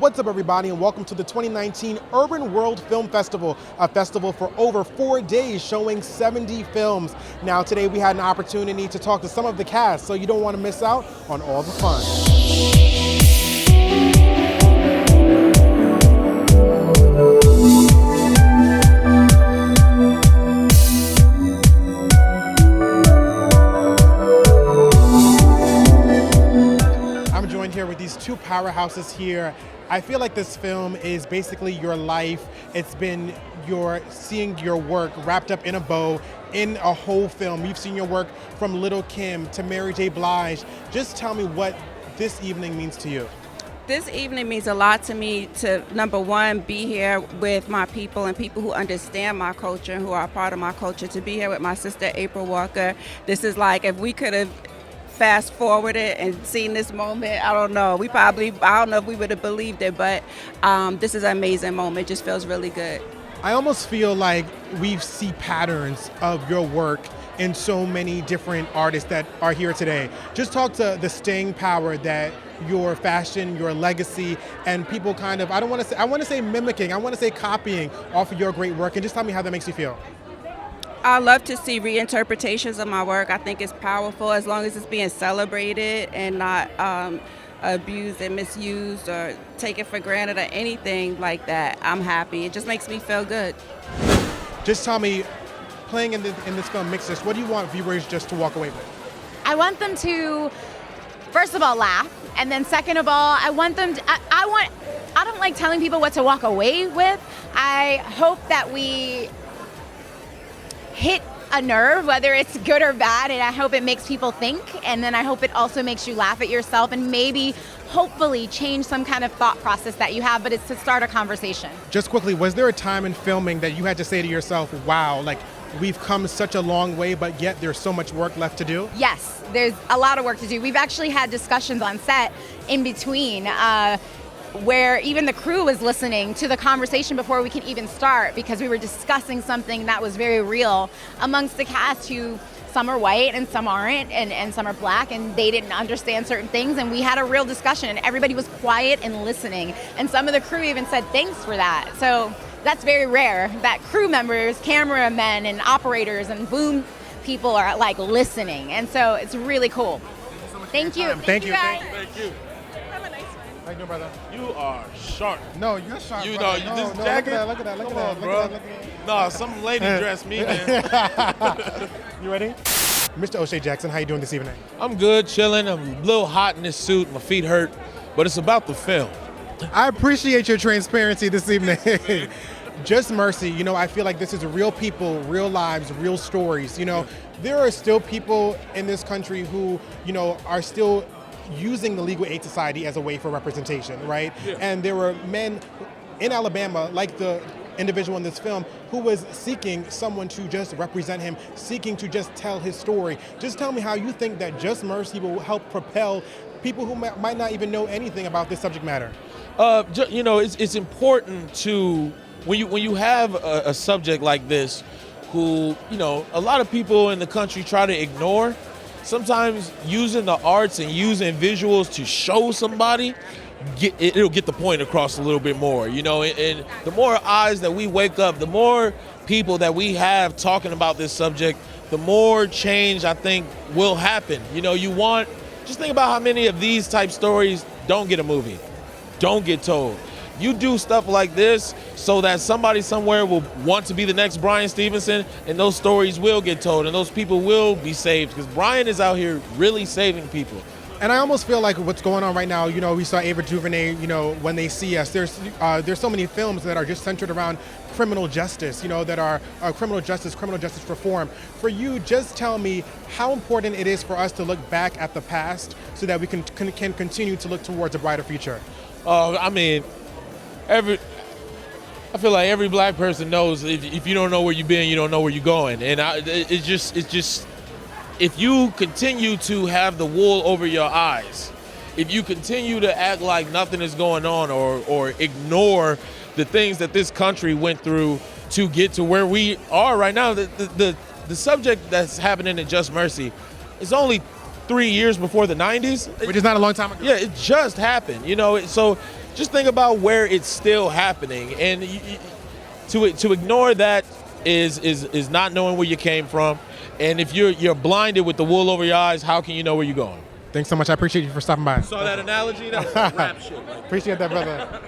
What's up, everybody, and welcome to the 2019 Urban World Film Festival, a festival for over 4 days showing 70 films. Now, today we had an opportunity to talk to some of the cast, so you don't want to miss out on all the fun. Here with these two powerhouses here. I feel like this film is basically your life. It's been seeing your work wrapped up in a bow in a whole film. You've seen your work from Little Kim to Mary J. Blige. Just tell me what this evening means to you. This evening means a lot to me to, number one, be here with my people and people who understand my culture and who are a part of my culture, to be here with my sister April Walker. This is like, if we could have fast forwarded and seen this moment, I don't know if we would have believed it, but this is an amazing moment. It just feels really good. I almost feel like we see patterns of your work in so many different artists that are here today. Just talk to the staying power that your fashion, your legacy, and people kind of, I want to say mimicking, I want to say copying off of your great work, and just tell me how that makes you feel. I love to see reinterpretations of my work. I think it's powerful as long as it's being celebrated and not abused and misused or taken for granted or anything like that. I'm happy. It just makes me feel good. Just tell me, playing in this film Mixers, what do you want viewers just to walk away with? I want them to, first of all, laugh, and then second of all, I want them to, I don't like telling people what to walk away with. I hope that we hit a nerve, whether it's good or bad, and I hope it makes people think, and then I hope it also makes you laugh at yourself and maybe hopefully change some kind of thought process that you have, but it's to start a conversation. Just quickly, was there a time in filming that you had to say to yourself, wow, like we've come such a long way, but yet there's so much work left to do? Yes, there's a lot of work to do. We've actually had discussions on set in between where even the crew was listening to the conversation before we could even start, because we were discussing something that was very real amongst the cast, who some are white and some aren't, and some are black, and they didn't understand certain things, and we had a real discussion and everybody was quiet and listening, and some of the crew even said thanks for that. So that's very rare that crew members, cameramen and operators and boom people are like listening, and so it's really cool. Thank you. Thank you guys. Thank you. How you doing, brother? You are sharp. No, you're sharp. You brother. know, this no, jacket. Look at that. Come on, bro. No, some lady dressed me, man. You ready? Mr. O'Shea Jackson, how you doing this evening? I'm good, chilling. I'm a little hot in this suit. My feet hurt, but it's about the film. I appreciate your transparency this evening. Just Mercy, I feel like this is real people, real lives, real stories. There are still people in this country who, are still using the Legal Aid Society as a way for representation, right? Yeah. And there were men in Alabama, like the individual in this film, who was seeking someone to just represent him, seeking to just tell his story. Just tell me how you think that Just Mercy will help propel people who might not even know anything about this subject matter. It's important to, when you have a subject like this, who, a lot of people in the country try to ignore. Sometimes using the arts and using visuals to show somebody, it'll get the point across a little bit more, and the more eyes that we wake up, the more people that we have talking about this subject, the more change I think will happen. Just think about how many of these type stories don't get a movie, don't get told. You do stuff like this so that somebody somewhere will want to be the next Bryan Stevenson, and those stories will get told and those people will be saved, because Bryan is out here really saving people. And I almost feel like what's going on right now, we saw Ava DuVernay, When They See Us. There's so many films that are just centered around criminal justice, that are criminal justice reform. For you, just tell me how important it is for us to look back at the past so that we can continue to look towards a brighter future. I feel like every black person knows if you don't know where you've been, you don't know where you're going. And it's just, if you continue to have the wool over your eyes, if you continue to act like nothing is going on or ignore the things that this country went through to get to where we are right now, the subject that's happening in Just Mercy is only 3 years before the 90s. Which is not a long time ago. Yeah, it just happened, you know. So just think about where it's still happening, and to ignore that is not knowing where you came from. And if you're blinded with the wool over your eyes, how can you know where you're going? Thanks so much. I appreciate you for stopping by. Saw that analogy? That was like rap shit. Appreciate that, brother.